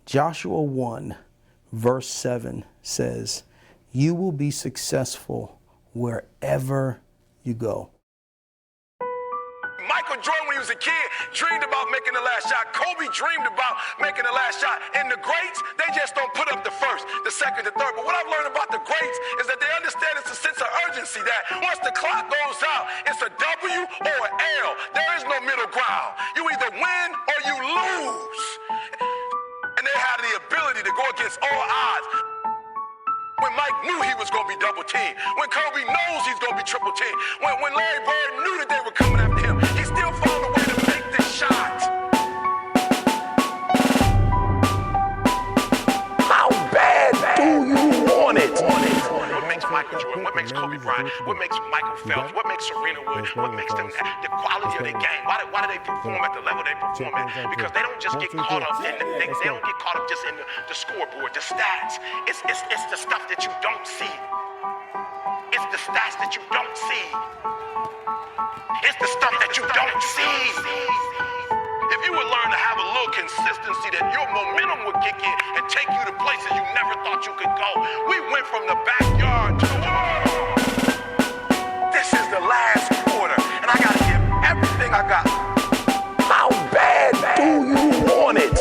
Joshua 1, verse 7 says, "You will be successful wherever you go." Michael Jordan, when he was a kid, dreamed about making the last shot. Kobe dreamed about making the last shot. And the greats, they just don't put up the first, the second, the third. But what I've learned about the greats is that they understand it's a sense of urgency that once the clock goes out, it's a W or an L. There is no middle ground. You either win or you lose. And they have the ability to go against all odds. When Mike knew he was going to be double teamed, when Kobe knows he's going to be triple teamed, when Larry Bird knew that they were coming after him, he still found a way to make this shot. How bad do you want it? What makes Michael Jordan, what makes Kobe Bryant, what makes Michael Phelps, what makes Serena Williams, what makes them the quality of their game? Why do they perform at the level they perform at? Because they don't just get caught up in the things. They don't get caught up just in the scoreboard, the stats. It's the stuff that you don't see. It's the stats that you don't see. It's the stuff that you don't see. If you would learn to have a little consistency, that your momentum would kick in and take you to places you never thought you could go. We went from the backyard to the world. This is the last quarter, and I gotta give everything I got. How bad do you want it?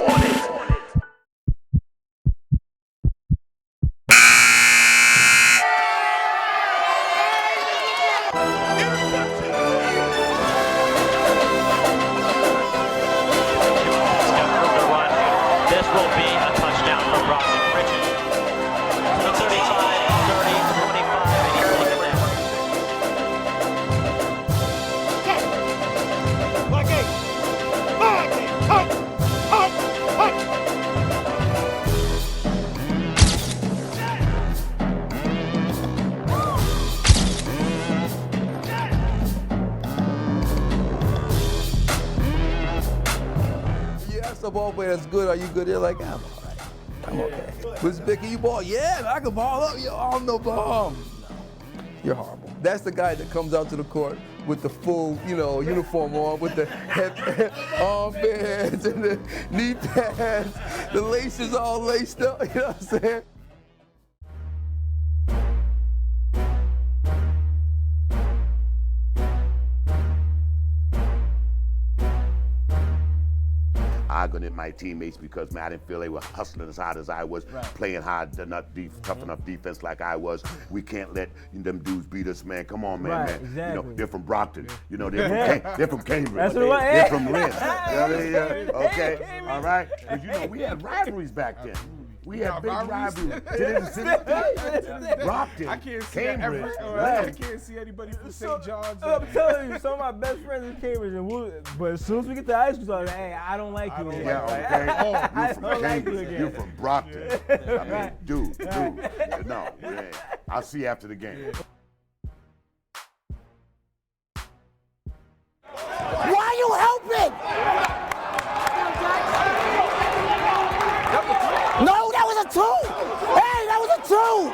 A ball player that's good, are you good? They're like, I'm all right. I'm okay. Who's picking you ball? Yeah, I can ball up. Yo, I'm no bomb. No, you're horrible. That's the guy that comes out to the court with the full, uniform on, with the armbands and the knee pads, the laces all laced up. You know what I'm saying? Arguing at my teammates because, man, I didn't feel they were hustling as hard as I was, playing hard, tough enough defense like I was. We can't let them dudes beat us, man. Come on, man. Exactly. They're from Brockton. They're from Cambridge. That's They're from Lynn. Okay, all right. Because we had rivalries back then. We had big rivalries. Brockton, I can't see Cambridge. I can't see anybody from St. John's. I'm telling you, some of my best friends in Cambridge, but as soon as we get to high school, I'm like, hey, I don't like you again. I don't like you again. You're from Brockton. I mean, dude. No, I'll see you after the game. Why are you helping? No, that was a two. Hey, that was a two.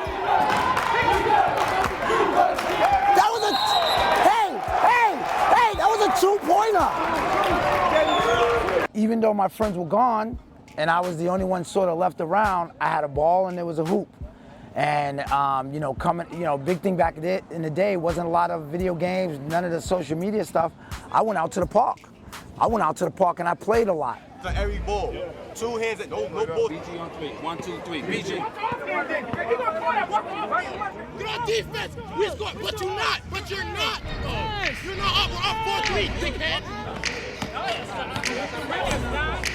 That was that was a two-pointer. Even though my friends were gone and I was the only one sort of left around, I had a ball and there was a hoop. And big thing back in the day wasn't a lot of video games, none of the social media stuff. I went out to the park. And I played a lot. For every ball. Two hands at no ball. BG on three. 1, 2, 3. BG. Get on defense. We score, but you're not. You're not up. We're up 4-3, dickhead.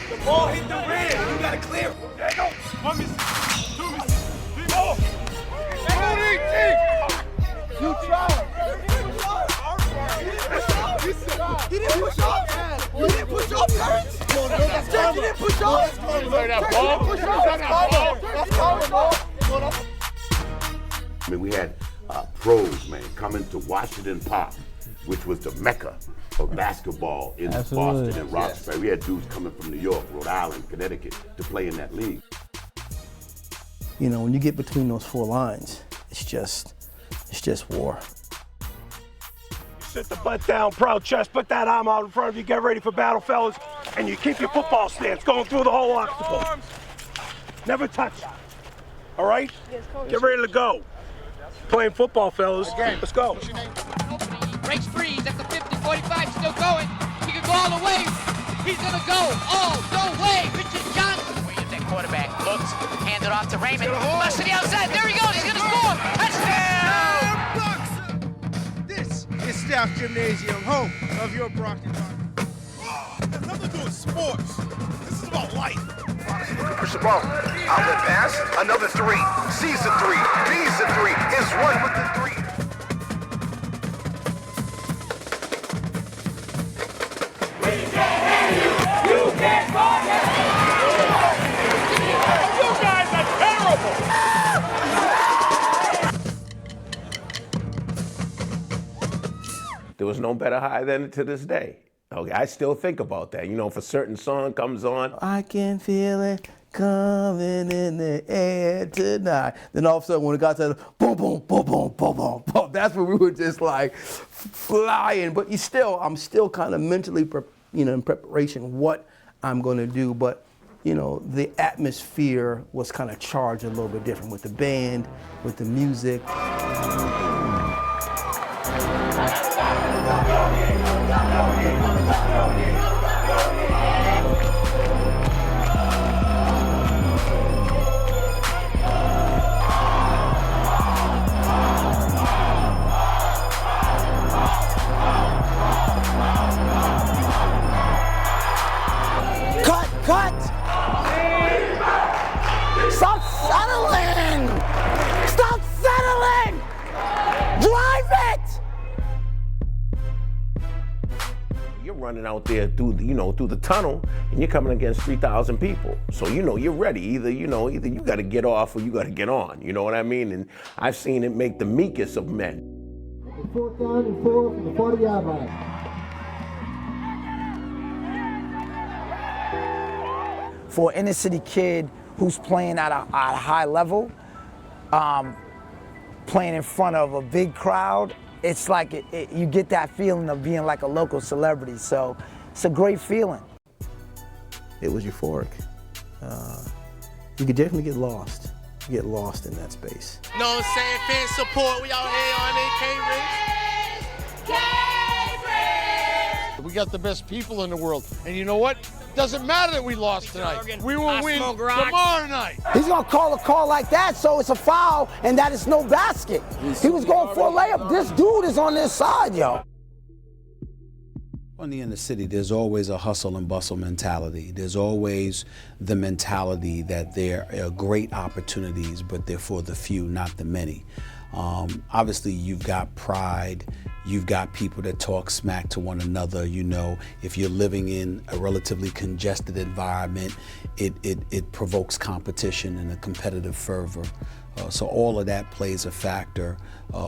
The ball hit the rim. You gotta clear. There you go. 1 miss. 2 miss. 3 more. You tried. He didn't push up. You didn't push up, Terrence. Jack, you didn't push up. I mean, we had pros, man, coming to Washington Park, which was the mecca of basketball in Boston and Roxbury. We had dudes coming from New York, Rhode Island, Connecticut to play in that league. When you get between those four lines, it's just war. Sit the butt down, proud chest, put that arm out in front of you, get ready for battle, fellas, and you keep your football stance going through the whole octagon. Never touch. All right? Get ready to go. Playing football, fellas. Let's go. Breaks freeze at the 50, 45, still going. He can go all the way. He's gonna go all the way. Richard Johnson. Williams, that quarterback, looks, hand it off to Raymond. Left to the outside. There he goes. He's gonna score. Touchdown! This is Staff Gymnasium, home of your Brockton. It has nothing to do with sports. This is about life. Push the ball. Outlet pass. Another three. Sees the three. Bees the three. Is one with the three. You can't forget. You guys are terrible. There was no better high than to this day. Okay, I still think about that. You know, if a certain song comes on, I can feel it coming in the air tonight. Then all of a sudden, when it got to the boom, boom, boom, boom, boom, boom, boom, that's when we were just like flying. But I'm still kind of mentally, in preparation what I'm going to do. But the atmosphere was kind of charged a little bit different with the band, with the music. Cut! Stop settling! Stop settling! Drive it! you're running out there through the tunnel, and you're coming against 3,000 people. So you're ready. Either you got to get off or you got to get on. You know what I mean? And I've seen it make the meekest of men. 4th down and 4 from the 40-yard line. For an inner city kid who's playing at a high level, playing in front of a big crowd, it's like you get that feeling of being like a local celebrity. So it's a great feeling. It was euphoric. You could definitely get lost in that space. Know what I'm saying? Fan support. We out here on Cambridge. We got the best people in the world. And you know what? Doesn't matter that we lost tonight. We will win tomorrow night. He's going to call a call like that, so it's a foul, and that is no basket. He was going for a layup. This dude is on this side, yo. In the inner city, there's always a hustle and bustle mentality. There's always the mentality that there are great opportunities, but they're for the few, not the many. Obviously, you've got pride. You've got people that talk smack to one another. If you're living in a relatively congested environment, it provokes competition and a competitive fervor. So all of that plays a factor.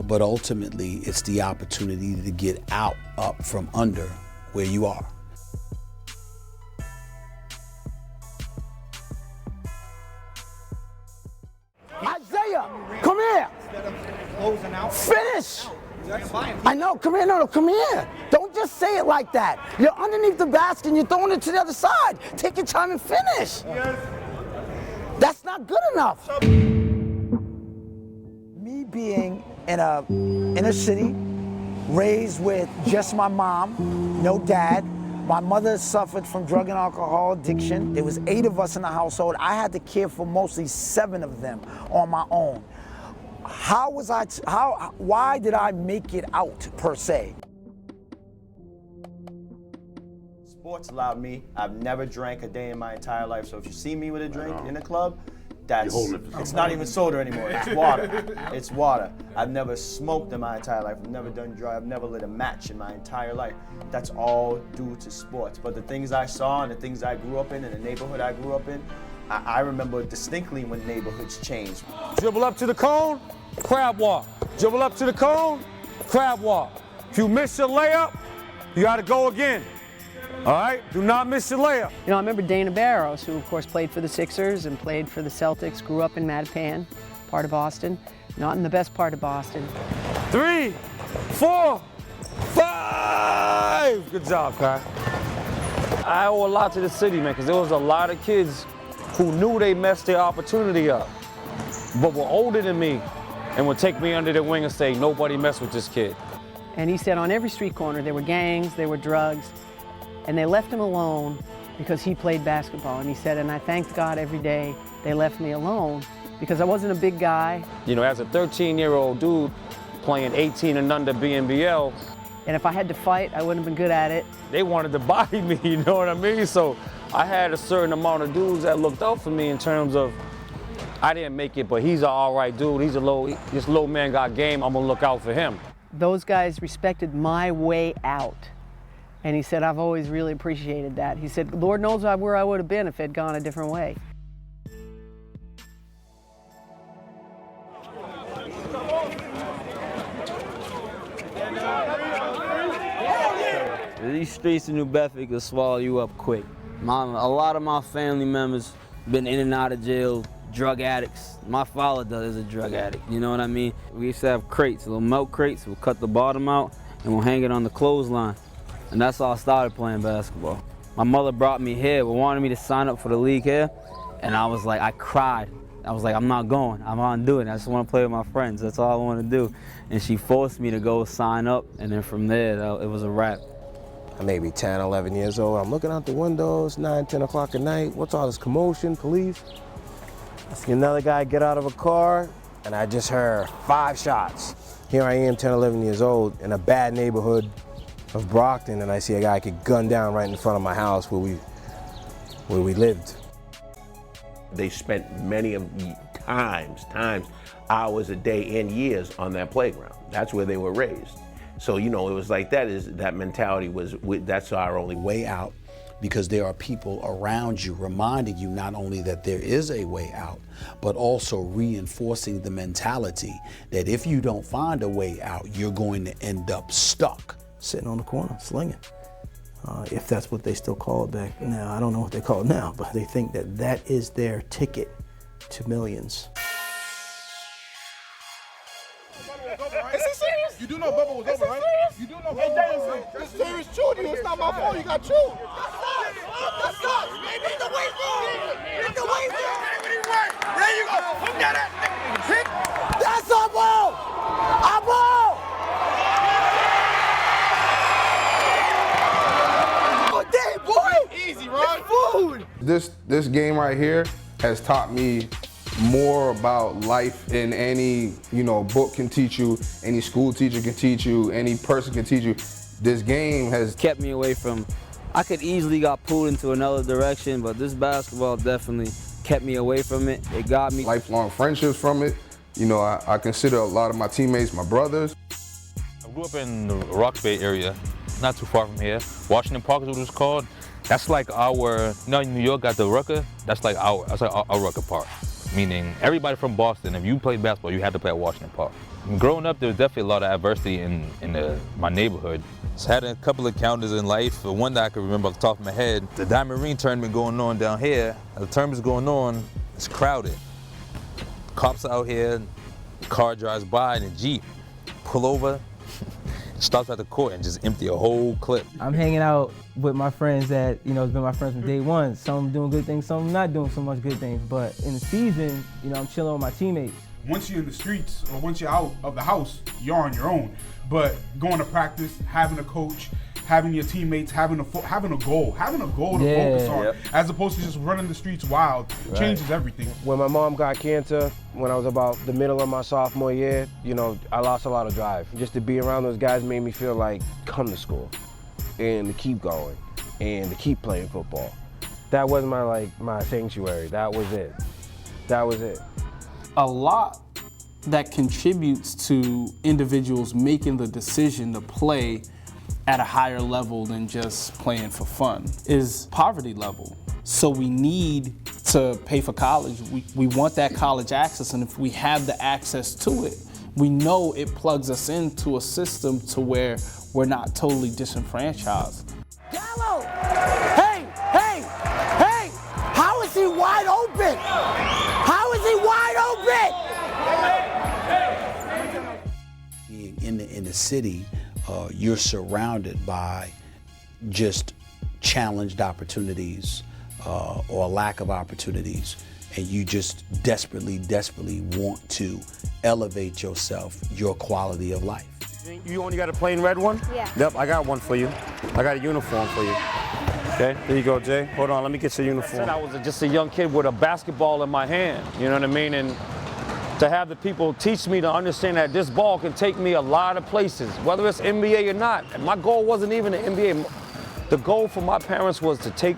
But ultimately, it's the opportunity to get up from under where you are. Isaiah, come here. Finish. I know, come here, no, come here. Don't just say it like that. You're underneath the basket and you're throwing it to the other side. Take your time and finish. That's not good enough. Me being in a inner city, raised with just my mom, no dad. My mother suffered from drug and alcohol addiction. There was 8 of us in the household. I had to care for mostly 7 of them on my own. Why did I make it out, per se? Sports allowed me. I've never drank a day in my entire life, so if you see me with a drink in the club, it's not even soda anymore, it's water. It's water. I've never smoked in my entire life. I've never done drugs. I've never lit a match in my entire life. That's all due to sports. But the things I saw and the things I grew up in and the neighborhood I grew up in, I remember distinctly when neighborhoods changed. Dribble up to the cone, crab walk. Dribble up to the cone, crab walk. If you miss your layup, you gotta go again. All right, do not miss your layup. I remember Dana Barros, who of course played for the Sixers and played for the Celtics, grew up in Mattapan, part of Boston, not in the best part of Boston. 3, 4, 5. Good job, Kai. I owe a lot to the city, man, because there was a lot of kids who knew they messed their opportunity up, but were older than me and would take me under their wing and say, nobody mess with this kid. And he said on every street corner there were gangs, there were drugs, and they left him alone because he played basketball. And he said, and I thanked God every day they left me alone because I wasn't a big guy. You know, as a 13-year-old dude playing 18 and under BNBL, and if I had to fight, I wouldn't have been good at it. They wanted to body me, you know what I mean? So I had a certain amount of dudes that looked out for me in terms of, I didn't make it, but he's an all right dude. This little man got game, I'm gonna look out for him. Those guys respected my way out. And he said, I've always really appreciated that. He said, Lord knows where I would have been if it had gone a different way. These streets in New Bedford can swallow you up quick. A lot of my family members been in and out of jail, drug addicts. My father is a drug addict, you know what I mean? We used to have crates, little milk crates. We'll cut the bottom out and we'll hang it on the clothesline. And that's how I started playing basketball. My mother brought me here, wanted me to sign up for the league here. And I was like, I cried. I was like, I'm not going, I'm not doing it. I just want to play with my friends, that's all I want to do. And she forced me to go sign up, and then from there, it was a wrap. I may be 10, 11 years old. I'm looking out the windows, 9, 10 o'clock at night. What's all this commotion, police? I see another guy get out of a car, and I just heard 5 shots. Here I am, 10, 11 years old, in a bad neighborhood of Brockton, and I see a guy get gunned down right in front of my house where we lived. They spent many of times, hours a day and years on that playground. That's where they were raised. So, you know, it was like that mentality was, that's our only way out, because there are people around you reminding you not only that there is a way out, but also reinforcing the mentality that if you don't find a way out, you're going to end up stuck. Sitting on the corner, slinging. If that's what they still call it back now. I don't know what they call it now, but they think that that is their ticket to millions. Is he serious? You do know Bubba was over, right? You do know Bubba was over. It's serious chewed you. It's not my fault. You got chewed. That sucks. Maybe the weight room. Hit the weight room. There you go. Look at it. That's our ball. Our ball. Damn, boy. Easy, right? Food. This game right here has taught me more about life than any, book can teach you, any school teacher can teach you, any person can teach you. This game has kept me away from, I could easily got pulled into another direction, but this basketball definitely kept me away from it. It got me. Lifelong friendships from it. I consider a lot of my teammates my brothers. I grew up in the Rock Bay area, not too far from here. Washington Park is what it's called. That's like our, New York got the Rucker, that's like our Rucker Park. Meaning everybody from Boston, if you played basketball, you had to play at Washington Park. Growing up, there was definitely a lot of adversity in my neighborhood. Just had a couple of encounters in life, but one that I can remember off the top of my head, the Diamond Ring tournament going on down here. The tournament's going on, it's crowded. Cops out here, car drives by in a Jeep, pull over, stops at the court and just empty a whole clip. I'm hanging out with my friends that, has been my friends from day one. Some doing good things, some not doing so much good things. But in the season, I'm chilling with my teammates. Once you're in the streets or once you're out of the house, you're on your own. But going to practice, having a coach, having your teammates, having a goal to focus on, as opposed to just running the streets wild, changes everything. When my mom got cancer, when I was about the middle of my sophomore year, I lost a lot of drive. Just to be around those guys made me feel like come to school and to keep going and to keep playing football. That was my sanctuary. That was it. That was it. A lot that contributes to individuals making the decision to play at a higher level than just playing for fun is poverty level. So we need to pay for college. We want that college access, and if we have the access to it, we know it plugs us into a system to where we're not totally disenfranchised. Gallo! Hey! How is he wide open? How is he wide open? Being in the city, you're surrounded by just challenged opportunities, or lack of opportunities, and you just desperately want to elevate yourself, your quality of life. You only got a plain red one? Yeah. Yep, I got one for you. I got a uniform for you. Okay, there you go, Jay. Hold on, let me get your uniform. I was just a young kid with a basketball in my hand, you know what I mean? And to have the people teach me to understand that this ball can take me a lot of places, whether it's NBA or not. And my goal wasn't even the NBA. The goal for my parents was to take,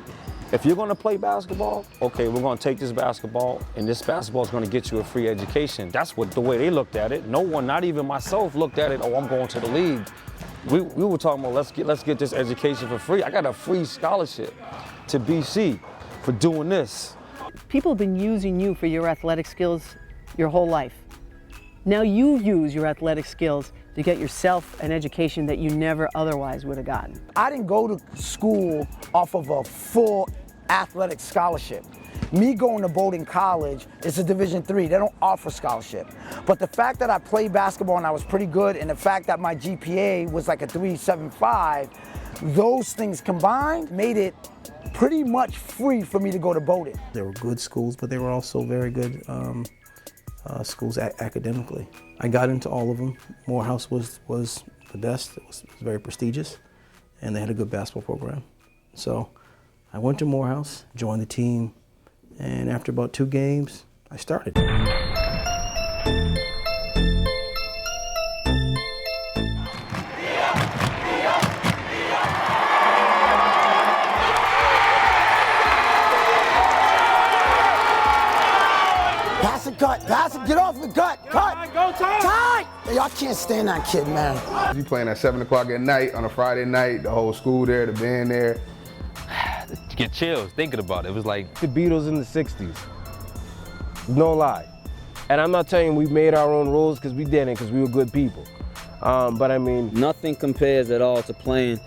if you're gonna play basketball, okay, we're gonna take this basketball, and this basketball is gonna get you a free education. That's what the way they looked at it. No one, not even myself, looked at it, oh, I'm going to the league. We were talking about let's get this education for free. I got a free scholarship to BC for doing this. People have been using you for your athletic skills your whole life. Now you use your athletic skills to get yourself an education that you never otherwise would have gotten. I didn't go to school off of a full athletic scholarship. Me going to Bowdoin College, it's a Division III, they don't offer scholarship. But the fact that I played basketball and I was pretty good, and the fact that my GPA was like a 3.75, those things combined made it pretty much free for me to go to Bowdoin. They were good schools, but they were also very good schools academically. I got into all of them. Morehouse was the best. It was very prestigious, and they had a good basketball program. So I went to Morehouse, joined the team, and after about 2 games, I started. Pass it, cut, pass it, get off the gut, cut. Go time. Hey, y'all can't stand that kid, man. You playing at 7 o'clock at night on a Friday night, the whole school there, the band there. You get chills thinking about it. It was like the Beatles in the 60s. No lie. And I'm not telling you we made our own rules, because we didn't, because we were good people. But I mean, nothing compares at all to playing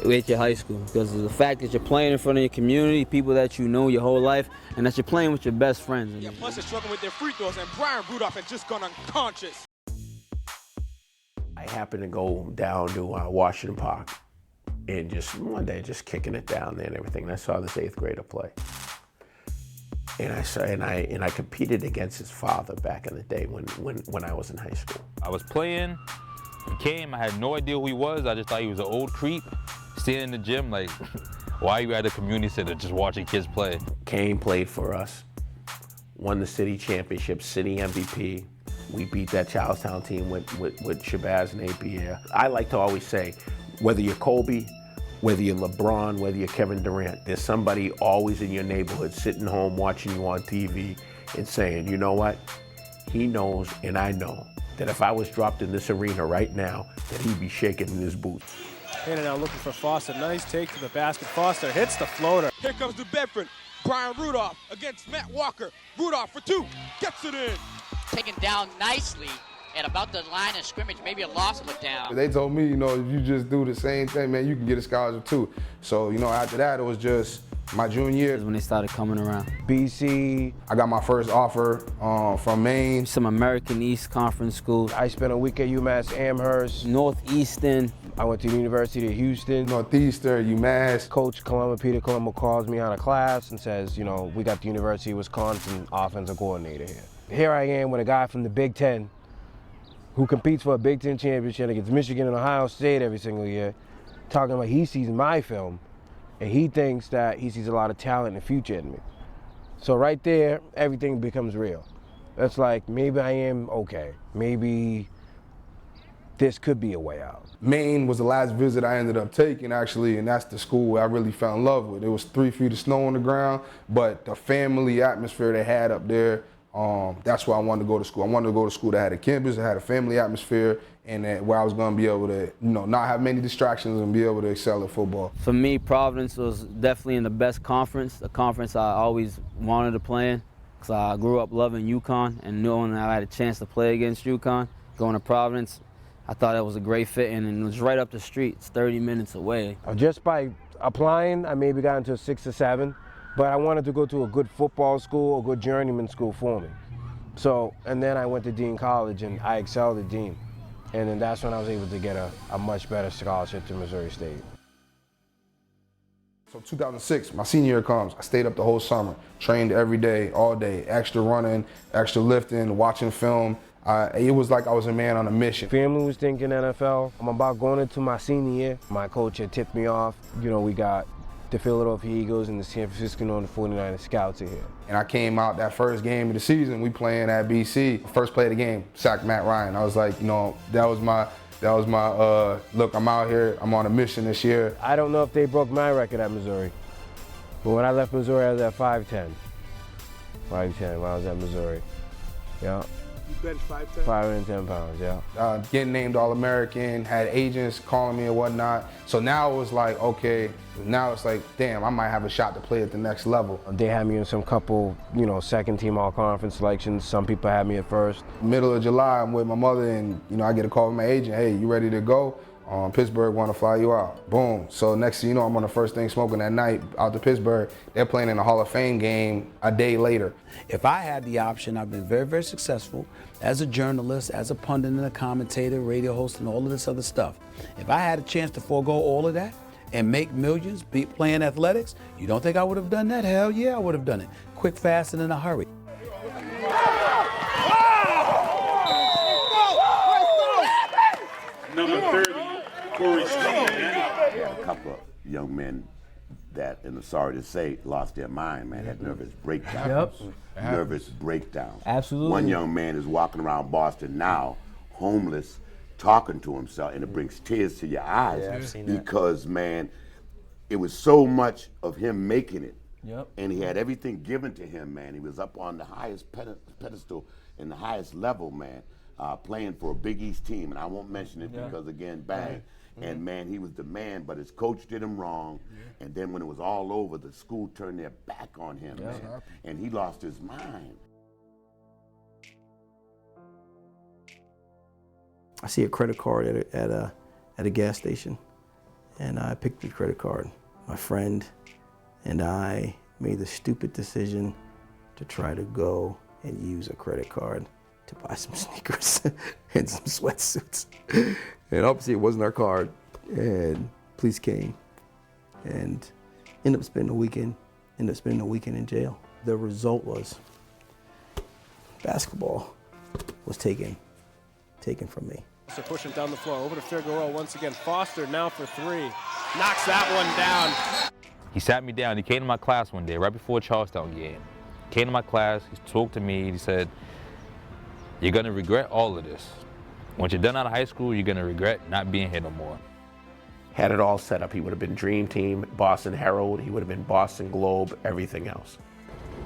with your high school, because of the fact that you're playing in front of your community, people that you know your whole life, and that you're playing with your best friends. Yeah, plus they're struggling with their free throws, and Brian Rudolph had just gone unconscious. I happened to go down to Washington Park, and just one day, just kicking it down there and everything. And I saw this 8th grader play, and I competed against his father back in the day when I was in high school. I was playing, he came, I had no idea who he was. I just thought he was an old creep, standing in the gym like, why are you at a community center just watching kids play? Kane played for us, won the city championship, city MVP. We beat that Charlestown team with Shabazz and Napier. I like to always say, whether you're Kobe, whether you're LeBron, whether you're Kevin Durant, there's somebody always in your neighborhood sitting home watching you on TV and saying, you know what? He knows and I know that if I was dropped in this arena right now, that he'd be shaking in his boots. In and out looking for Foster. Nice take to the basket. Foster hits the floater. Here comes New Bedford. Brian Rudolph against Matt Walker. Rudolph for 2, gets it in. Taken down nicely at about the line of scrimmage, maybe a loss of it down. They told me, you know, if you just do the same thing, man, you can get a scholarship too. So, you know, after that, it was just my junior year. When they started coming around. BC, I got my first offer from Maine. Some American East Conference schools. I spent a week at UMass Amherst. Northeastern. I went to the University of Houston. Northeastern, UMass. Coach Peter Colombo calls me out of class and says, you know, we got the University of Wisconsin offensive coordinator here. Here I am with a guy from the Big Ten who competes for a Big Ten championship against Michigan and Ohio State every single year, talking about he sees my film and he thinks that he sees a lot of talent in the future in me. So right there, everything becomes real. It's like, maybe I am okay. Maybe this could be a way out. Maine was the last visit I ended up taking, actually, and that's the school where I really fell in love with. It was 3 feet of snow on the ground, but the family atmosphere they had up there, that's why I wanted to go to school. I wanted to go to school that had a campus, that had a family atmosphere, and that where I was going to be able to, you know, not have many distractions and be able to excel at football. For me, Providence was definitely in the best conference, the conference I always wanted to play in, because I grew up loving UConn and knowing that I had a chance to play against UConn. Going to Providence, I thought that was a great fit, and it was right up the street. It's 30 minutes away. Just by applying, I maybe got into a 6 or 7, but I wanted to go to a good football school, a good journeyman school for me. So, and then I went to Dean College and I excelled at Dean. And then that's when I was able to get a much better scholarship to Missouri State. So 2006, my senior year comes. I stayed up the whole summer, trained every day, all day, extra running, extra lifting, watching film. It was like I was a man on a mission. Family was thinking NFL. I'm about going into my senior year. My coach had tipped me off. You know, we got the Philadelphia Eagles and the San Francisco 49ers scouts are here. And I came out that first game of the season, we playing at BC. First play of the game, sacked Matt Ryan. I was like, you know, that was my look, I'm out here, I'm on a mission this year. I don't know if they broke my record at Missouri, but when I left Missouri, I was at 5'10". 5'10" when I was at Missouri. Yeah. You bench 5'10"? 510 pounds, yeah. Getting named All-American, had agents calling me and whatnot. So now it was like, okay, now it's like, damn, I might have a shot to play at the next level. They had me in some couple, you know, second team all-conference selections. Some people had me at first. Middle of July, I'm with my mother and, you know, I get a call from my agent, hey, you ready to go? Pittsburgh want to fly you out. Boom. So next thing you know, I'm on the first thing smoking that night out to Pittsburgh. They're playing in a Hall of Fame game a day later. If I had the option, I've been very, very successful as a journalist, as a pundit and a commentator, radio host, and all of this other stuff. If I had a chance to forego all of that and make millions playing athletics, you don't think I would have done that? Hell yeah, I would have done it. Quick, fast, and in a hurry. Number 30, Corey Steele. A couple of young men that, and I'm sorry to say, lost their mind, man, had nervous breakdowns. Yep. Nervous breakdowns. Absolutely. One young man is walking around Boston now, homeless, talking to himself, and it brings tears to your eyes. Yeah, I've seen that. Because, man, it was so much of him making it. Yep. And he had everything given to him, man. He was up on the highest pedestal and the highest level, man, playing for a Big East team. And I won't mention it because, again, bang. And, man, he was the man, but his coach did him wrong. And then when it was all over, the school turned their back on him, man. And he lost his mind. I see a credit card at a gas station, and I picked the credit card. My friend and I made the stupid decision to try to go and use a credit card to buy some sneakers and some sweatsuits. And obviously it wasn't our card, and police came and ended up spending a weekend in jail. The result was basketball was taken from me. So pushing down the floor, over to Figueroa once again. Foster now for three. Knocks that one down. He sat me down. He came to my class one day, right before Charlestown game. Came to my class, he talked to me, he said, you're gonna regret all of this. Once you're done out of high school, you're gonna regret not being here no more. Had it all set up. He would have been Dream Team, Boston Herald, he would have been Boston Globe, everything else.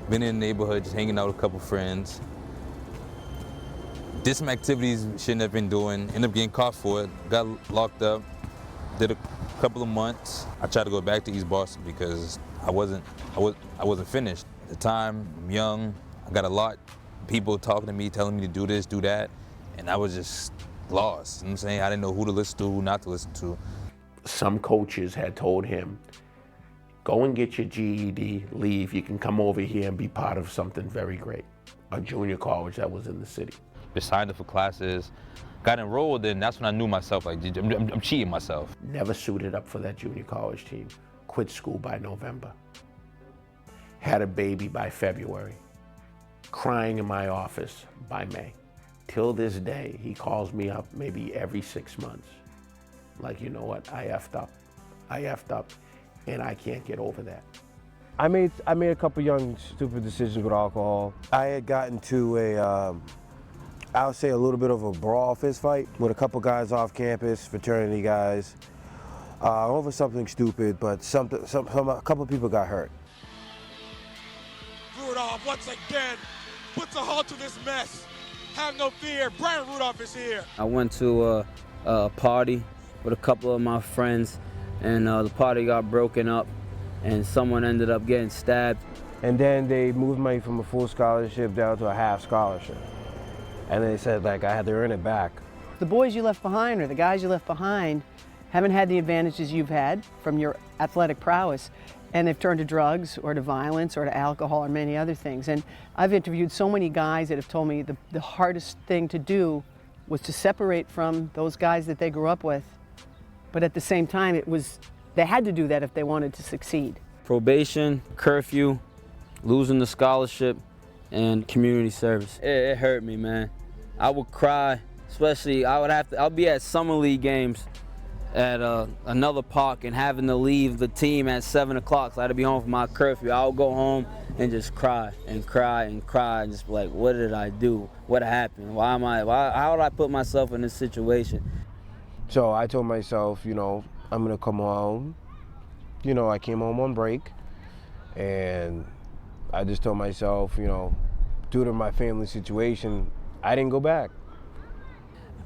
Been in the neighborhood, just hanging out with a couple friends. Did some activities shouldn't have been doing, ended up getting caught for it, got locked up, did a couple of months. I tried to go back to East Boston because I wasn't finished. At the time, I'm young, I got a lot of people talking to me, telling me to do this, do that, and I was just lost. You know what I'm saying? I didn't know who to listen to, who not to listen to. Some coaches had told him, go and get your GED, leave, you can come over here and be part of something very great. A junior college that was in the city. Just signed up for classes, got enrolled, and that's when I knew myself, like, I'm cheating myself. Never suited up for that junior college team. Quit school by November. Had a baby by February. Crying in my office by May. Till this day, he calls me up maybe every 6 months. Like, you know what, I effed up, and I can't get over that. I made a couple young, stupid decisions with alcohol. I had gotten to I would say a little bit of a brawl fist fight with a couple guys off campus, fraternity guys, over something stupid, but a couple people got hurt. Rudolph once again puts a halt to this mess. Have no fear, Brian Rudolph is here. I went to a party with a couple of my friends, and the party got broken up, and someone ended up getting stabbed. And then they moved me from a full scholarship down to a half scholarship. And they said, like, I had to earn it back. The boys you left behind or the guys you left behind haven't had the advantages you've had from your athletic prowess, and they've turned to drugs or to violence or to alcohol or many other things. And I've interviewed so many guys that have told me the hardest thing to do was to separate from those guys that they grew up with, but at the same time it was They had to do that if they wanted to succeed. Probation, curfew, losing the scholarship, and community service. It hurt me, man. I would cry, especially I'll be at summer league games at another park and having to leave the team at 7 o'clock, so I had to be home for my curfew. I would go home and just cry and cry and cry and just be like, what did I do? What happened? How did I put myself in this situation? So I told myself, you know, I'm gonna come home. You know, I came home on break, and I just told myself, you know, due to my family situation, I didn't go back.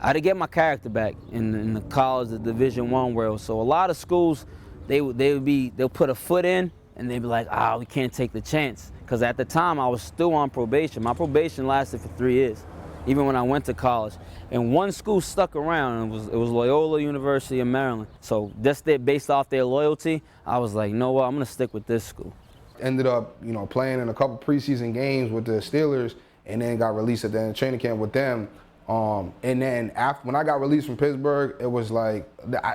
I had to get my character back in the college, the Division I world. So a lot of schools, they'll put a foot in and they'd be like, we can't take the chance. Because at the time I was still on probation. My probation lasted for 3 years, even when I went to college. And one school stuck around, and it was Loyola University of Maryland. So just based off their loyalty, I was like, you know what, I'm gonna stick with this school. Ended up, you know, playing in a couple preseason games with the Steelers, and then got released at the end of training camp with them. And then when I got released from Pittsburgh, it was like,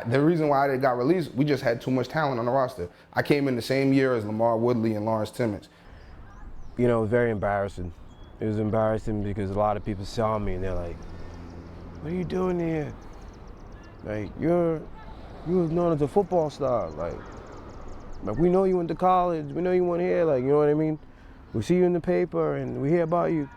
the reason why I got released, we just had too much talent on the roster. I came in the same year as Lamar Woodley and Lawrence Timmons. You know, it was very embarrassing. It was embarrassing because a lot of people saw me and they're like, what are you doing here? Like, you was known as a football star. Like, we know you went to college, we know you went here, like, you know what I mean? We see you in the paper and we hear about you.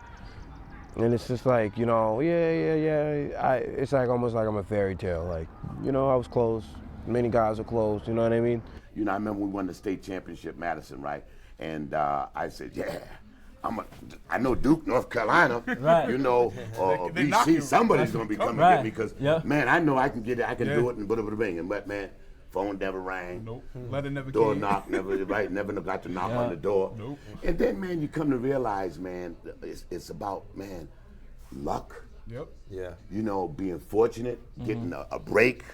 And it's just like, you know, it's like almost like I'm a fairy tale. Like, you know, I was close. Many guys are close, you know what I mean? You know, I remember we won the state championship, Madison, right? And I said, yeah, I know Duke, North Carolina, right. You know, or BC, somebody's going to be coming to get me because, man, I know I can get it, I can do it and bang. But, man, phone never rang. Nope. Letter never door came. Knock, never got to knock on the door. Nope. And then, man, you come to realize, man, it's about, man, luck. Yep. Yeah. You know, being fortunate, getting a break,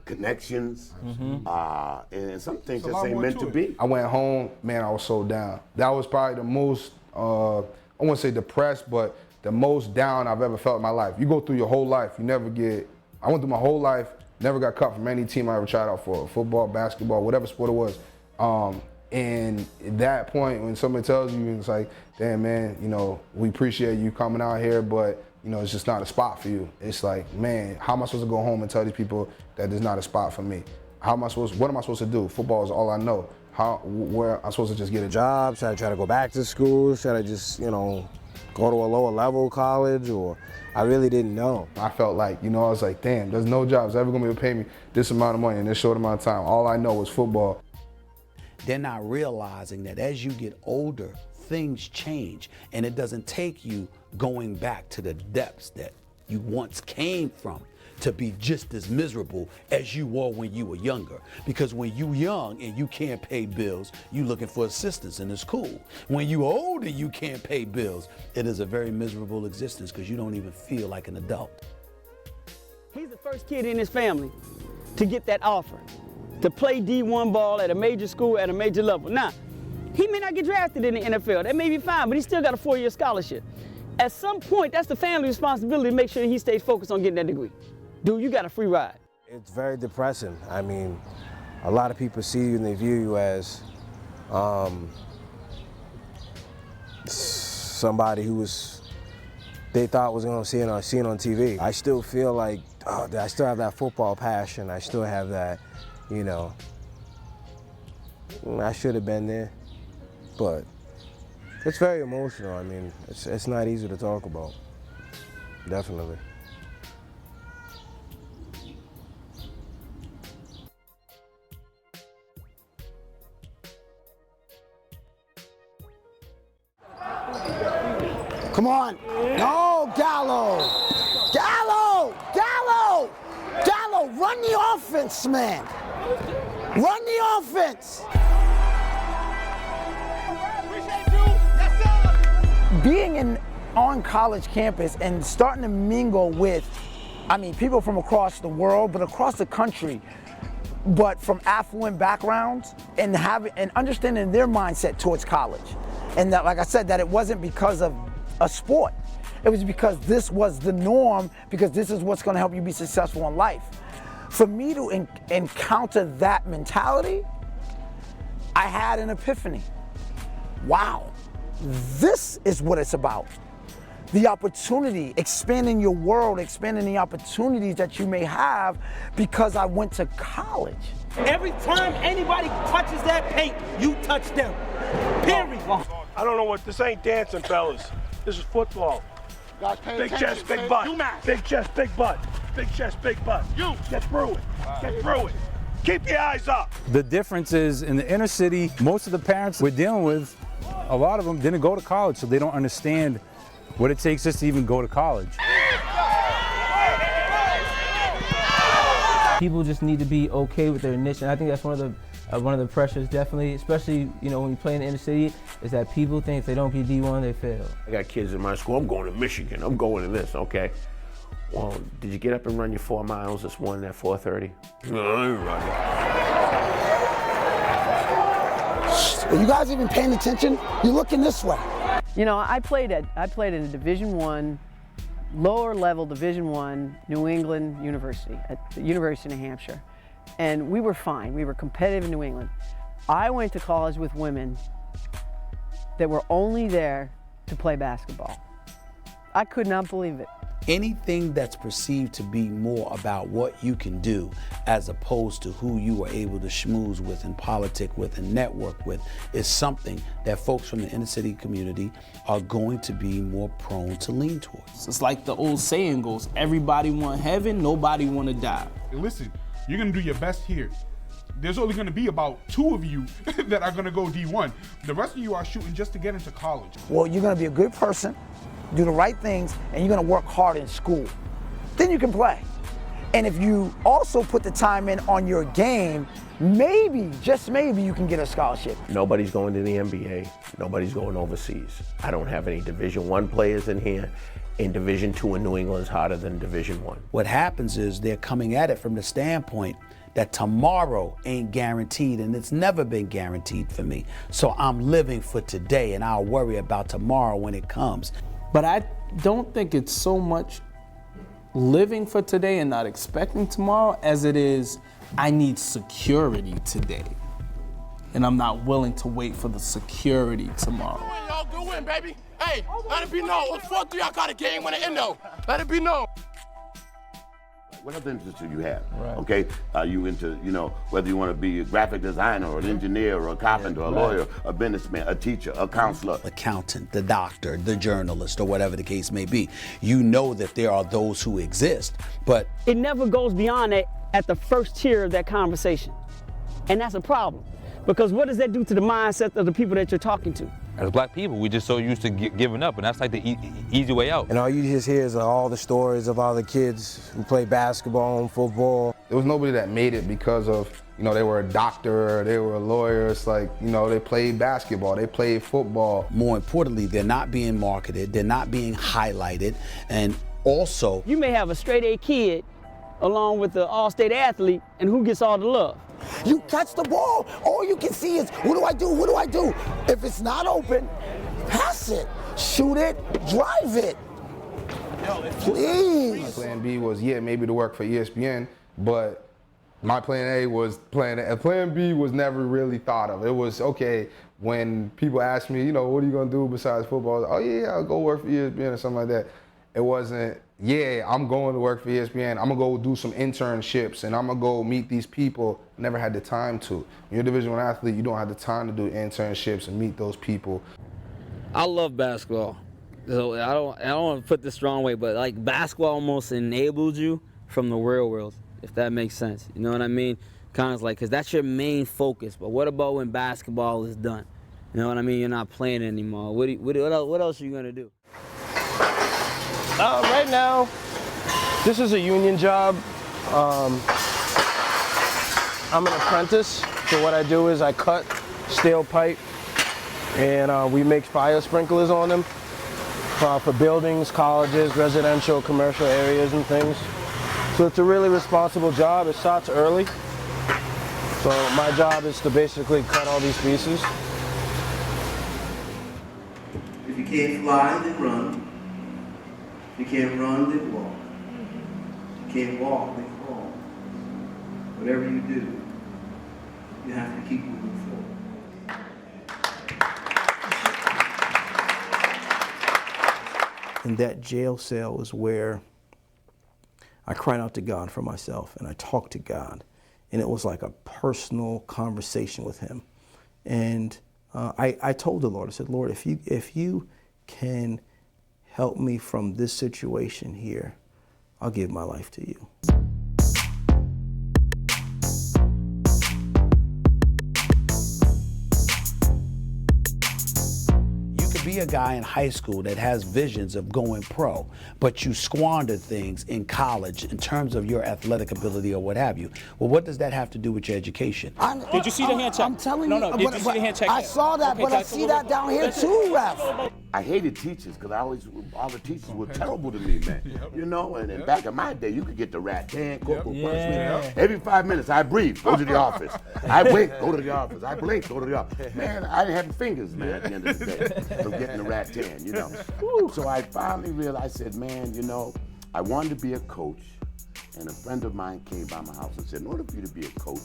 connections, and some things just ain't meant to be. I went home, man, I was so down. That was probably the most, I wouldn't say depressed, but the most down I've ever felt in my life. You go through your whole life, I went through my whole life, never got cut from any team I ever tried out for, football, basketball, whatever sport it was. And at that point, when somebody tells you, it's like, damn, man, you know, we appreciate you coming out here, but, you know, it's just not a spot for you. It's like, man, how am I supposed to go home and tell these people that there's not a spot for me? What am I supposed to do? Football is all I know. Where I'm supposed to just get a job? Should I try to go back to school? Should I just, you know, go to a lower level college? Or I really didn't know. I felt like, you know, I was like, damn, there's no jobs ever gonna be able to pay me this amount of money in this short amount of time. All I know is football. They're not realizing that as you get older, things change, and it doesn't take you going back to the depths that you once came from to be just as miserable as you were when you were younger. Because when you're young and you can't pay bills, you're looking for assistance, and it's cool. When you're older, you can't pay bills. It is a very miserable existence because you don't even feel like an adult. He's the first kid in his family to get that offer, to play D1 ball at a major school at a major level. Now, he may not get drafted in the NFL. That may be fine, but he still got a 4-year scholarship. At some point, that's the family responsibility to make sure he stays focused on getting that degree. Dude, you got a free ride. It's very depressing. I mean, a lot of people see you and they view you as somebody who they thought was going to see it on TV. I still feel like I still have that football passion. I still have that, you know, I should have been there. But it's very emotional. I mean, it's not easy to talk about, definitely. Come on. No, Gallo. Gallo! Gallo! Gallo, run the offense, man. Run the offense. Being on college campus and starting to mingle with, I mean, people from across the world, but across the country, but from affluent backgrounds, and understanding their mindset towards college. And that, like I said, that it wasn't because of a sport. It was because this was the norm, because this is what's going to help you be successful in life. For me to encounter that mentality, I had an epiphany. Wow, this is what it's about. The opportunity, expanding your world, expanding the opportunities that you may have because I went to college. Every time anybody touches that paint, you touch them. Period. I don't know what, this ain't dancing, fellas. This is football. Guys, pay Big attention, chest, big man. butt. UMass. Big chest, big butt. Big chest, big butt. You, get through it. Get through it. Keep your eyes up. The difference is in the inner city, most of the parents we're dealing with, a lot of them didn't go to college, so they don't understand what it takes just to even go to college. People just need to be okay with their niche, and I think that's one of the pressures, definitely, especially when you play in the inner city, is that people think if they don't get D1, they fail. I got kids in my school. I'm going to Michigan. I'm going to this. Okay. Well, did you get up and run your 4 miles this morning at 4:30? No, I ain't running. Are you guys even paying attention? You're looking this way. I played at a Division I, lower level Division I, New England University, at the University of New Hampshire. And we were fine. We were competitive in New England. I went to college with women that were only there to play basketball. I could not believe it. Anything that's perceived to be more about what you can do as opposed to who you are able to schmooze with and politic with and network with is something that folks from the inner city community are going to be more prone to lean towards. It's like the old saying goes, everybody want heaven, nobody want to die. Listen, you're gonna do your best here. There's only gonna be about 2 of you that are gonna go D1. The rest of you are shooting just to get into college. Well, you're gonna be a good person, do the right things, and you're gonna work hard in school. Then you can play. And if you also put the time in on your game, maybe, just maybe, you can get a scholarship. Nobody's going to the NBA. Nobody's going overseas. I don't have any Division I players in here. In Division II in New England is harder than Division I. What happens is they're coming at it from the standpoint that tomorrow ain't guaranteed, and it's never been guaranteed for me. So I'm living for today, and I'll worry about tomorrow when it comes. But I don't think it's so much living for today and not expecting tomorrow as it is, I need security today. And I'm not willing to wait for the security tomorrow. Y'all do win, baby. Hey, let it be known. It's 4-3. I got a game winning endo. Let it be known. What other interests do you have? Right. Okay, are you into, whether you want to be a graphic designer or an engineer or a carpenter, a lawyer, a businessman, a teacher, a counselor? Accountant, the doctor, the journalist, or whatever the case may be. You know that there are those who exist, but it never goes beyond that at the first tier of that conversation. And that's a problem. Because what does that do to the mindset of the people that you're talking to? As black people, we're just so used to giving up, and that's like the easy way out. And all you just hear is all the stories of all the kids who play basketball and football. There was nobody that made it because of, they were a doctor, or they were a lawyer. It's like, they played basketball, they played football. More importantly, they're not being marketed, they're not being highlighted, and also... You may have a straight A kid along with the all-state athlete, and who gets all the love? You catch the ball, all you can see is, what do I do, what do I do? If it's not open, pass it, shoot it, drive it. Please. My plan B was, maybe to work for ESPN, but my plan A was plan B was never really thought of. It was, okay, when people ask me, what are you gonna do besides football? I'll go work for ESPN or something like that. It wasn't, I'm going to work for ESPN. I'm gonna go do some internships and I'm gonna go meet these people. Never had the time to. When you're a Division I athlete, you don't have the time to do internships and meet those people. I love basketball. So I don't want to put this the wrong way, but like basketball almost enabled you from the real world, if that makes sense. You know what I mean? Kind of like, because that's your main focus. But what about when basketball is done? You know what I mean? You're not playing anymore. What else are you gonna do? Right now, this is a union job. I'm an apprentice, so what I do is I cut steel pipe and we make fire sprinklers on them for buildings, colleges, residential, commercial areas and things. So it's a really responsible job. It starts early. So my job is to basically cut all these pieces. If you can't fly, then run. If you can't run, then walk. If you can't walk, then crawl. whatever you do, you have to keep moving forward. In that jail cell is where I cried out to God for myself, and I talked to God, and it was like a personal conversation with him. And I told the Lord, I said, Lord, if you can help me from this situation here, I'll give my life to you. Be a guy in high school that has visions of going pro, but you squander things in college in terms of your athletic ability or what have you. Well, what does that have to do with your education? Did you see the hand check? I'm telling no, you. No, did you see the hand check? I saw that, Okay, but I Jackson, see that down here too, ref. I hated teachers because all the teachers were terrible to me, man. You know, and back in my day, you could get the rat tan, corporal punishment. Every 5 minutes, I breathe, go to the office. I wait, go to the office. I blink, go to the office. Man, I didn't have fingers, man, at the end of the day, from getting the rat tan, you know. So I finally realized, I said, man, you know, I wanted to be a coach, and a friend of mine came by my house and said, in order for you to be a coach,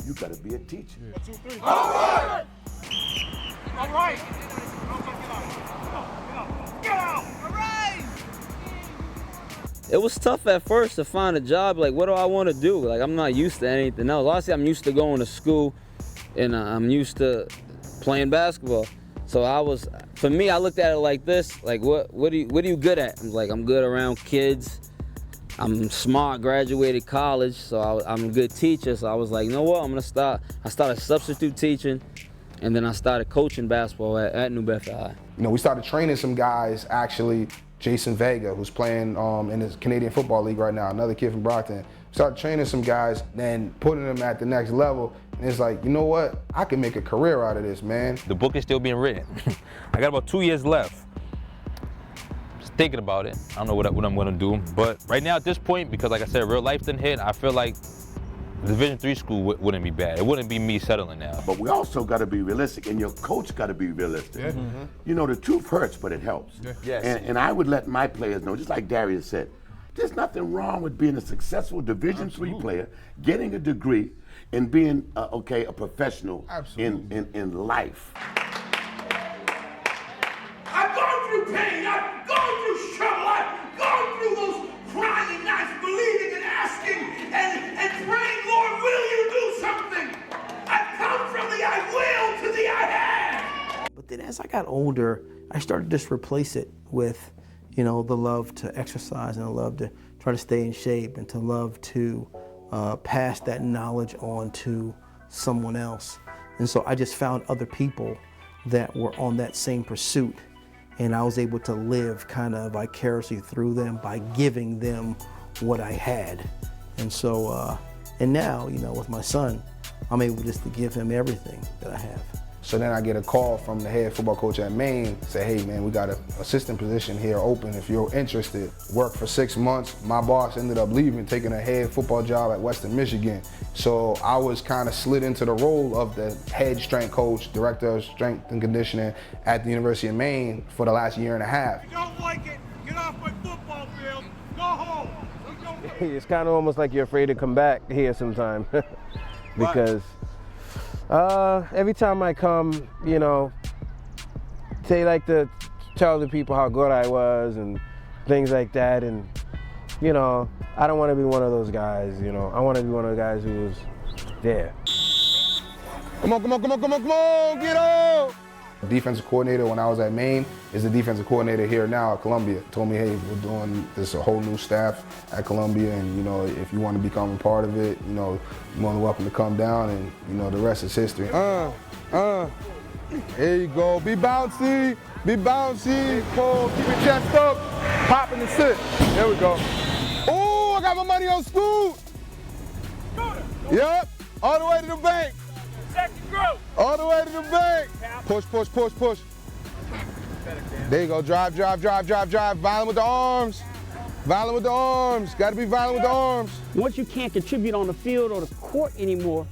you got to be a teacher. 1, 2, 3. All right! All right! Get out! All right! It was tough at first to find a job. Like, what do I want to do? Like, I'm not used to anything else. Honestly, I'm used to going to school, and I'm used to playing basketball. So for me, I looked at it like this. Like, what are you good at? I'm like, I'm good around kids. I'm smart, graduated college, so I'm a good teacher. So I was like, you know what? I started substitute teaching, and then I started coaching basketball at New Bedford High. You know, we started training some guys, actually. Jason Vega, who's playing in the Canadian Football League right now, another kid from Brockton. Started training some guys, then putting them at the next level. And it's like, you know what? I can make a career out of this, man. The book is still being written. I got about 2 years left. Just thinking about it. I don't know what I'm gonna do. But right now at this point, because like I said, real life didn't hit, I feel like Division III school wouldn't be bad. It wouldn't be me settling now. But we also got to be realistic, and your coach got to be realistic. Yeah. You know, the truth hurts, but it helps. Yeah. Yes. And I would let my players know, just like Darius said, there's nothing wrong with being a successful Division III player, getting a degree, and being a professional in life. I've gone through pain. I've gone through struggle. I've gone through those crying nights, believing and asking and praying, Lord, will you do something? I've come from the I will to the I have. But then as I got older, I started to just replace it with, you know, the love to exercise and the love to try to stay in shape and to love to pass that knowledge on to someone else. And so I just found other people that were on that same pursuit, and I was able to live kind of vicariously through them by giving them what I had. And so, and now, you know, with my son, I'm able just to give him everything that I have. So then I get a call from the head football coach at Maine, say, hey man, we got an assistant position here open if you're interested. Worked for 6 months. My boss ended up leaving, taking a head football job at Western Michigan. So I was kind of slid into the role of the head strength coach, director of strength and conditioning at the University of Maine for the last year and a half. If you don't like it, get off my football field, go home. It's kind of almost like you're afraid to come back here sometime because every time I come, you know, they like to tell the people how good I was and things like that, and you know, I don't want to be one of those guys, you know. I want to be one of the guys who was there. Come on, come on, come on, come on, come on, get up! Defensive coordinator when I was at Maine is the defensive coordinator here now at Columbia. Told me, hey, we're doing this a whole new staff at Columbia, and you know, if you want to become a part of it, you know, you're more than welcome to come down, and you know, the rest is history. There you go. Be bouncy, pull, keep your chest up, pop and sit. There we go. Oh, I got my money on Scoot. Yep, all the way to the bank. Second growth. All the way to the bank. Push, push, push, push. There you go. Drive, drive, drive, drive, drive. Violent with the arms. Violent with the arms. Got to be violent with the arms. Once you can't contribute on the field or the court anymore,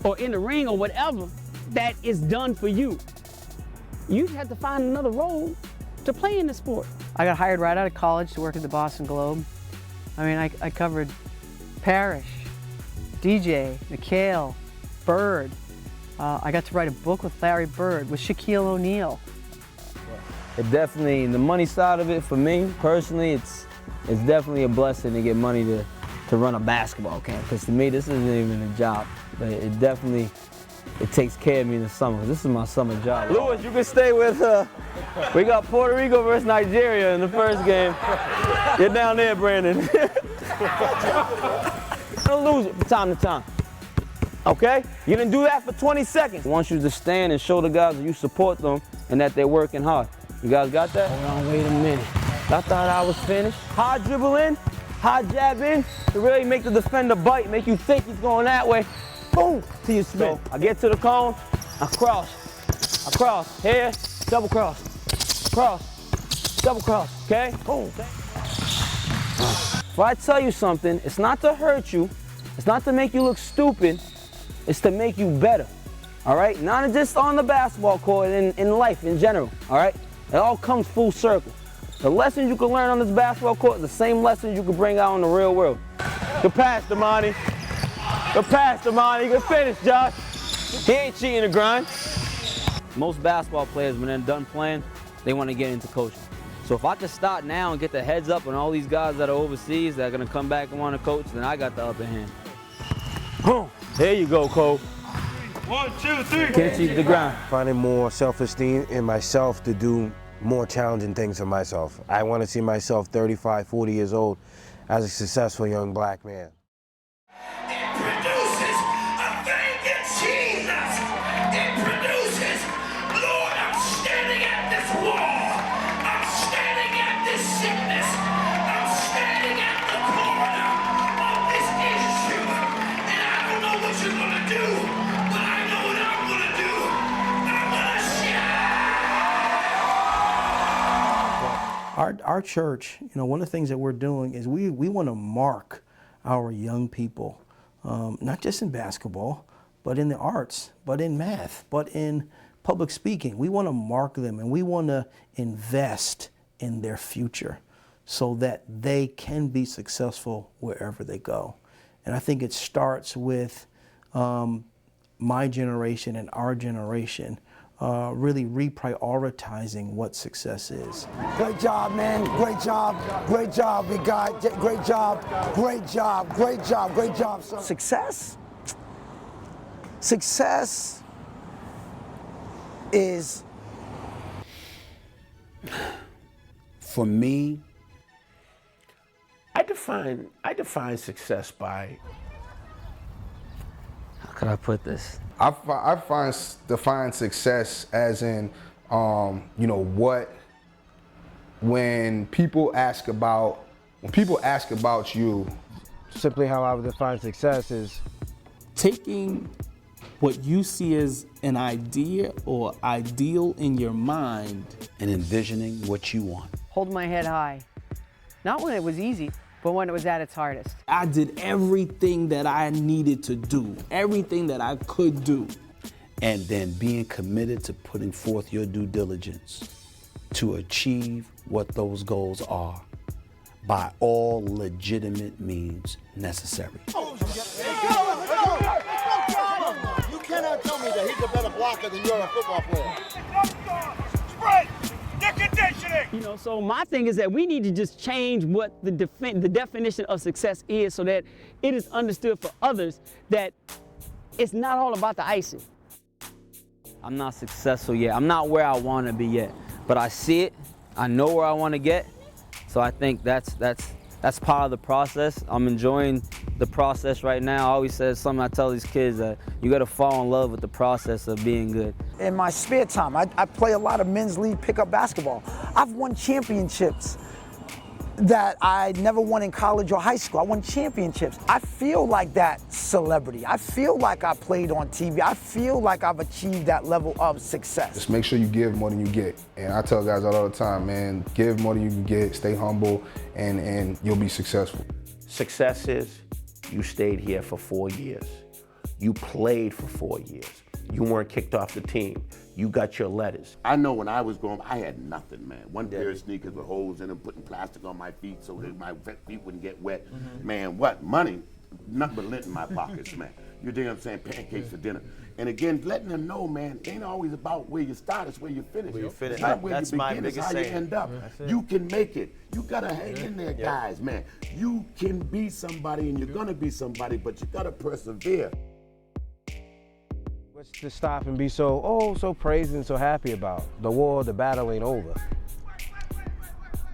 or in the ring or whatever, that is done for you. You have to find another role to play in the sport. I got hired right out of college to work at the Boston Globe. I mean, I covered Parrish, DJ, Mikhail, Bird. I got to write a book with Larry Bird, with Shaquille O'Neal. It definitely, the money side of it, for me personally, it's definitely a blessing to get money to run a basketball camp. Because to me, this isn't even a job, but it definitely, it takes care of me in the summer. This is my summer job. Lewis, you can stay with, we got Puerto Rico versus Nigeria in the first game. Get down there, Brandon. Don't lose it from time to time. Okay? You're gonna do that for 20 seconds. I want you to stand and show the guys that you support them and that they're working hard. You guys got that? Hold on, wait a minute. I thought I was finished. High dribble in, high jab in, to really make the defender bite, make you think he's going that way. Boom, till you spin. I get to the cone, I cross, here, double cross, double cross, okay? Boom. If I tell you something, it's not to hurt you, it's not to make you look stupid, it's to make you better, all right? Not just on the basketball court, in life in general, all right? It all comes full circle. The lessons you can learn on this basketball court are the same lessons you can bring out in the real world. Good pass, Damani. Good pass, Damani. Good finish, Josh. He ain't cheating the grind. Most basketball players, when they're done playing, they want to get into coaching. So if I can start now and get the heads up on all these guys that are overseas that are going to come back and want to coach, then I got the upper hand. Boom. There you go, Cole. 1, 2, 3. Can't cheat the grind. Finding more self-esteem in myself to do more challenging things for myself. I want to see myself 35, 40 years old as a successful young black man. It produces a thank you, Jesus. It produces, Lord, I'm standing at this wall. I'm standing at this sickness. I'm standing at the corner of this issue. And I don't know what you're going to do, but I know what I'm going to do. I'm going to Our church, you know, one of the things that we're doing is we want to mark our young people, not just in basketball, but in the arts, but in math, but in public speaking. We want to mark them, and we want to invest in their future so that they can be successful wherever they go. And I think it starts with my generation and our generation really reprioritizing what success is. Great job, man. Great job. Great job, big guy. Great job. Great job. Great job. Great job, son. Success? Success is... For me, I define success by... How could I put this? I define success as in, you know, when people ask about you. Simply how I would define success is taking what you see as an idea or ideal in your mind and envisioning what you want. Hold my head high. Not when it was easy, but when it was at its hardest. I did everything that I needed to do, everything that I could do. And then being committed to putting forth your due diligence to achieve what those goals are by all legitimate means necessary. You cannot tell me that he's a better blocker than you're a football player. Spread! Get conditioning! You know, so my thing is that we need to just change what the definition of success is so that it is understood for others that it's not all about the icing. I'm not successful yet. I'm not where I want to be yet, but I see it. I know where I want to get. So I think that's part of the process. I'm enjoying the process right now. I always say something I tell these kids that you got to fall in love with the process of being good. In my spare time, I play a lot of men's league pickup basketball. I've won championships that I never won in college or high school. I won championships. I feel like that celebrity. I feel like I played on TV. I feel like I've achieved that level of success. Just make sure you give more than you get. And I tell guys all the time, man, give more than you can get, stay humble, and you'll be successful. Success is you stayed here for 4 years. You played for 4 years. You weren't kicked off the team. You got your letters. I know when I was growing up, I had nothing, man. One pair of sneakers with holes in them, putting plastic on my feet so that my feet wouldn't get wet. Man, what? Money, nothing but lint in my pockets, man. You dig what I'm saying? Pancakes for dinner. And again, letting them know, man, it ain't always about where you start, it's where you finish. Where you finish. It's not where That's you my begin, it's biggest how you saying. end up. You can make it. You gotta hang in there, guys, man. You can be somebody and you're gonna be somebody, but you gotta persevere. What's to stop and be so praised and so happy about? The war, the battle ain't over.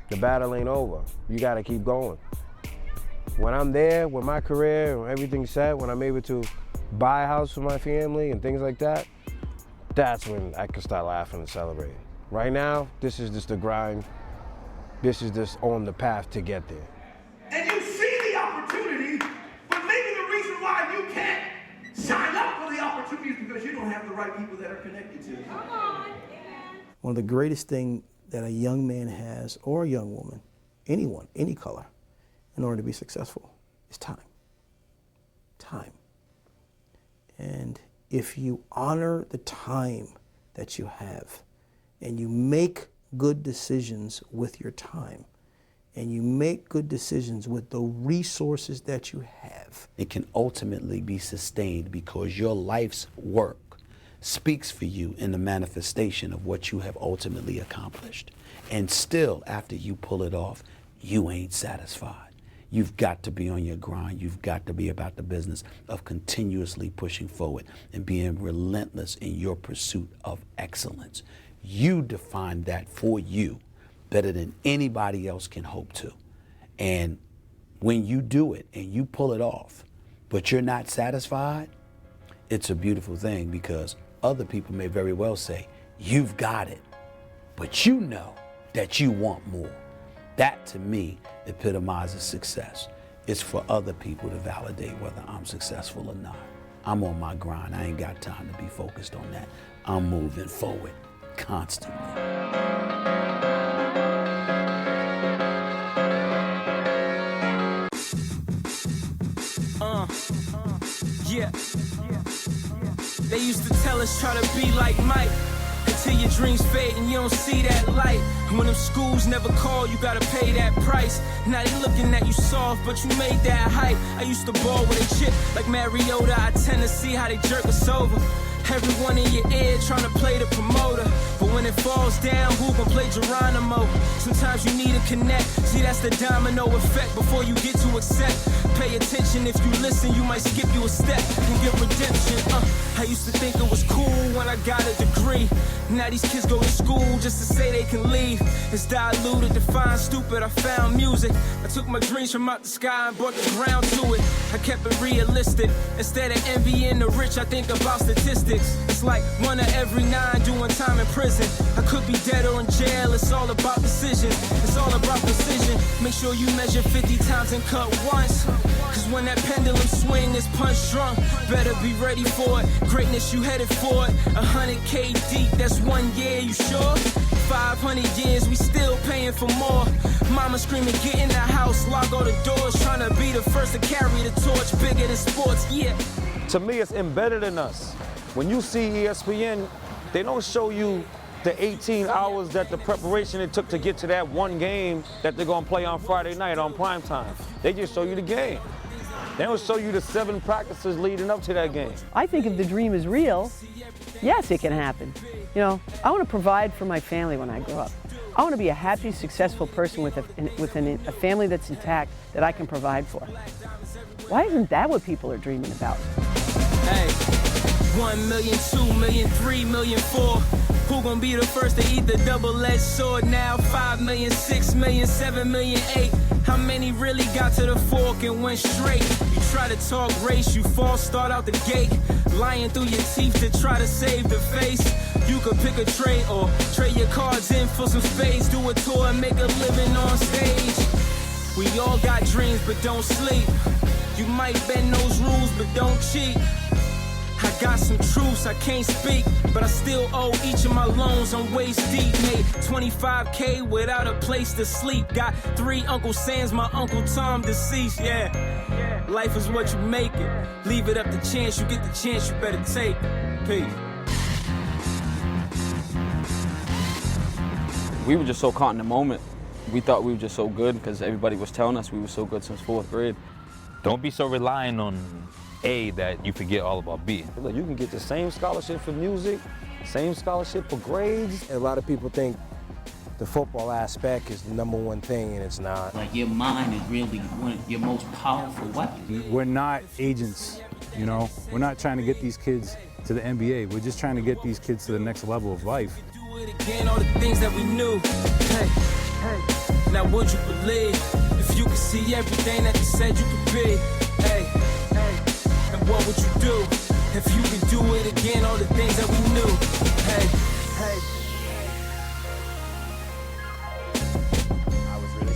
The battle ain't over. You gotta keep going. When I'm there with my career and everything's set, when I'm able to buy a house for my family and things like that, that's when I can start laughing and celebrating. Right now, this is just the grind. This is just on the path to get there. And you see the opportunity, but maybe the reason why you can't sign up for the opportunity is because you don't have the right people that are connected to you. Come on. One of the greatest things that a young man has, or a young woman, anyone, any color, in order to be successful, is time. Time. And if you honor the time that you have, and you make good decisions with your time, and you make good decisions with the resources that you have, it can ultimately be sustained because your life's work speaks for you in the manifestation of what you have ultimately accomplished. And still, after you pull it off, you ain't satisfied. You've got to be on your grind. You've got to be about the business of continuously pushing forward and being relentless in your pursuit of excellence. You define that for you better than anybody else can hope to. And when you do it and you pull it off, but you're not satisfied, it's a beautiful thing because other people may very well say, you've got it, but you know that you want more. That, to me, epitomizes success. It's for other people to validate whether I'm successful or not. I'm on my grind. I ain't got time to be focused on that. I'm moving forward constantly. Yeah. They used to tell us try to be like Mike. Until your dreams fade and you don't see that light. When them schools never call, you gotta pay that price. Now they looking at you soft, but you made that height. I used to ball with a chip like Mariota. I tend to see how they jerk us over. Everyone in your ear trying to play the promoter. But when it falls down, who gon' play Geronimo? Sometimes you need to connect. See, that's the domino effect before you get to accept. Pay attention, if you listen, you might skip you a step and get redemption. I used to think it was cool when I got a degree. Now these kids go to school just to say they can leave. It's diluted, defined, stupid. I found music. I took my dreams from out the sky and brought the ground to it. I kept it realistic. Instead of envying the rich, I think about statistics. It's like 1 of every 9 doing time in prison. I could be dead or in jail. It's all about decisions. It's all about precision. Make sure you measure 50 times and cut once. Cause when that pendulum swing is punch drunk, better be ready for it. Greatness, you headed for it. 100K deep, that's 1 year, you sure? 500 years, we still paying for more. Mama screaming, get in the house, lock all the doors. Trying to be the first to carry the torch, bigger than sports, yeah. To me, it's embedded in us. When you see ESPN, they don't show you the 18 hours that the preparation it took to get to that one game that they're gonna play on Friday night on prime time. They just show you the game. They don't show you the 7 practices leading up to that game. I think if the dream is real, yes, it can happen. You know, I want to provide for my family when I grow up. I want to be a happy, successful person with a family that's intact that I can provide for. Why isn't that what people are dreaming about? Hey, 1 million, 2 million, 3 million, 4. Who gonna be the first to eat the double-edged sword now? 5 million, 6 million, 7 million, 8. How many really got to the fork and went straight? You try to talk race, you false start out the gate. Lying through your teeth to try to save the face. You could pick a trade or trade your cards in for some space. Do a tour and make a living on stage. We all got dreams, but don't sleep. You might bend those rules, but don't cheat. I got some truths I can't speak, but I still owe each of my loans. I'm waist deep, made 25K without a place to sleep. Got 3 Uncle Sams, my Uncle Tom deceased, yeah. Life is what you make it. Leave it up to chance, you get the chance, you better take it. Peace. we were just so caught in the moment. We thought we were just so good because everybody was telling us we were so good since 4th grade. Don't be so reliant on A that you forget all about B. Look, you can get the same scholarship for music, same scholarship for grades. A lot of people think the football aspect is the #1 thing, and it's not. Like, your mind is really one of your most powerful weapons. We're not agents, you know? We're not trying to get these kids to the NBA. We're just trying to get these kids to the next level of life. Again, all the things that we knew. Hey, now would you believe if you could see everything that you said you could be? Hey, and what would you do if you could do it again? All the things that we knew. Hey.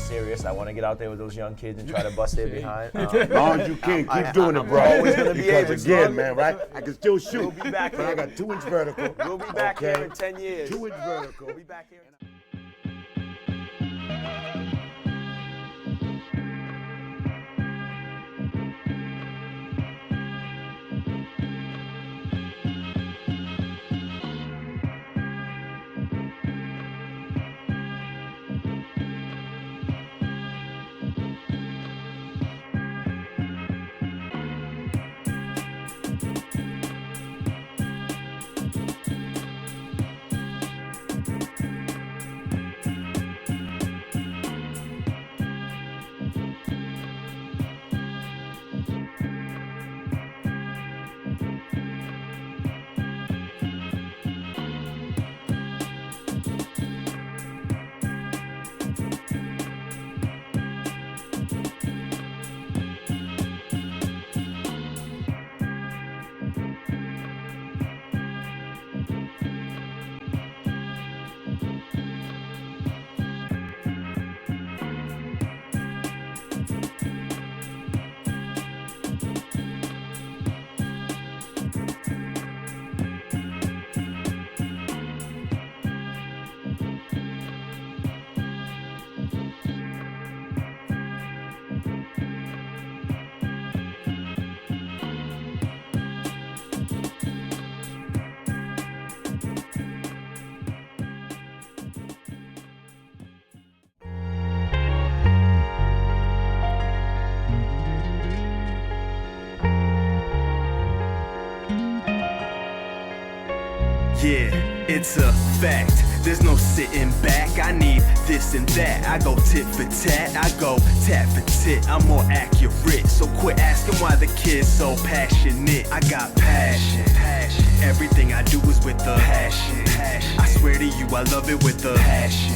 Serious. I want to get out there with those young kids and try to bust their behind. As long as you can, keep doing it, bro. I'm always gonna be because able to. again, man, right? I can still shoot. We'll be back but here. I got 2-inch vertical. We'll be back here in 10 years. 2-inch vertical. We'll be back here. Yeah, it's a fact. There's no sitting back. I need this and that. I go tit for tat. I go tat for tit. I'm more accurate. So quit asking why the kid's so passionate. I got passion. Everything I do is with the passion. I swear to you, I love it with the passion.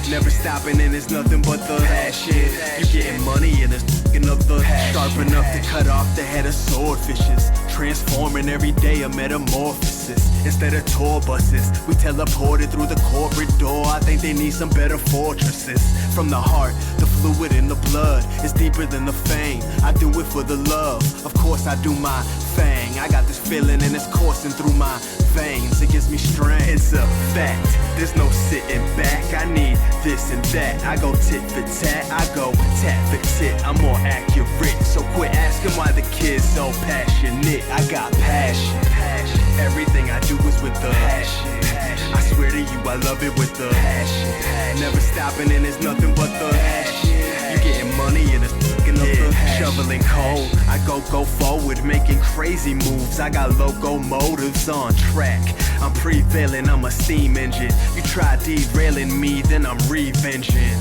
Never stopping and it's nothing but the passion. You getting money and it's of the sharp enough to cut off the head of swordfishes. Transforming every day a metamorphosis. Instead of tour buses, we teleported through the corporate door. I think they need some better fortresses. From the heart, the fluid in the blood is deeper than the fame. I do it for the love. Of course I do my thing. I got this feeling and it's coursing through my veins. It gives me strength. It's a fact. There's no sitting back. I need this and that. I go tit for tat. I go tat for tit. I'm more accurate. So quit asking why the kid's so passionate. I got passion. Everything I do is with the passion. I swear to you, I love it with the passion. Never stopping and it's nothing but the passion. You getting money and it's fucking up the shoveling coal. I go forward, making crazy moves. I got locomotives on track. I'm prevailing, I'm a steam engine. You try derailing me, then I'm revenging.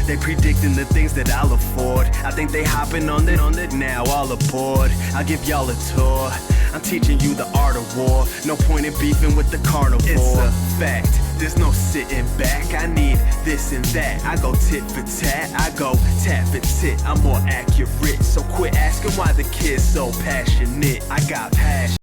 They predicting the things that I'll afford. I think they hopping on it now, all aboard. I'll give y'all a tour. I'm teaching you the art of war. No point in beefing with the carnivore. It's a fact, there's no sitting back. I need this and that. I go tit for tat, I go tat for tit. I'm more accurate, so quit asking why the kid's so passionate. I got passion.